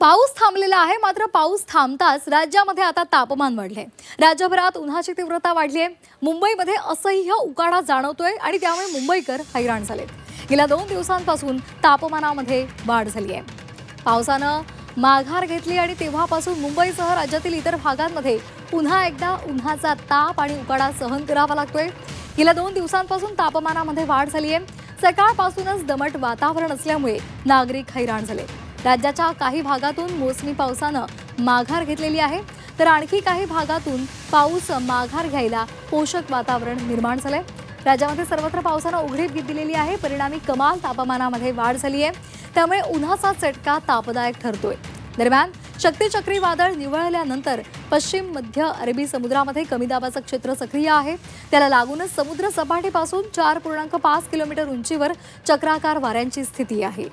पाऊस थांबलेला आहे, मात्र पाऊस थांबताच राज्यामध्ये आता तापमान वाढले। राज्यभरात उन्हाची तीव्रता वाढली आहे। मुंबईमध्ये असह्य उकाडा जाणवतोय आणि त्यामुळे मुंबईकर हैराण झालेत। गेल्या 2 दिवसांपासून तापमानामध्ये वाढ झाली आहे। पावसानं माघार घेतली आणि तेव्हापासून मुंबईसह राज्यातील इतर भागांमध्ये पुन्हा एकदा उन्हाचा ताप आणि उकाडा सहन करावा लागतोय। गेल्या 2 दिवसांपासून तापमानामध्ये वाढ झाली आहे। सकाळपासूनच दमट वातावरण असल्यामुळे नागरिक हैराण झाले। राज्याच्या काही भागातून मोसमी पावसानं माघार घेतलेली आहे, तर आणखी काही भागातून पाऊस माघार घ्यायला पोषक वातावरण निर्माण झालंय। राज्यामध्ये सर्वत्र पावसानं उघडीप दिलेली आहे। परिणामी कमाल तापमानामध्ये वाढ झाली आहे, त्यामुळे उन्हाचा चटका तापदायक ठरतोय। दरम्यान शक्ती चक्रीवादळ निवळल्यानंतर पश्चिम मध्य अरबी समुद्रामध्ये कमी दाबाचं क्षेत्र सक्रिय आहे। त्याला लागूनच समुद्र सपाटीपासून 4.5 किलोमीटर उंचीवर चक्राकार वाऱ्यांची स्थिती आहे।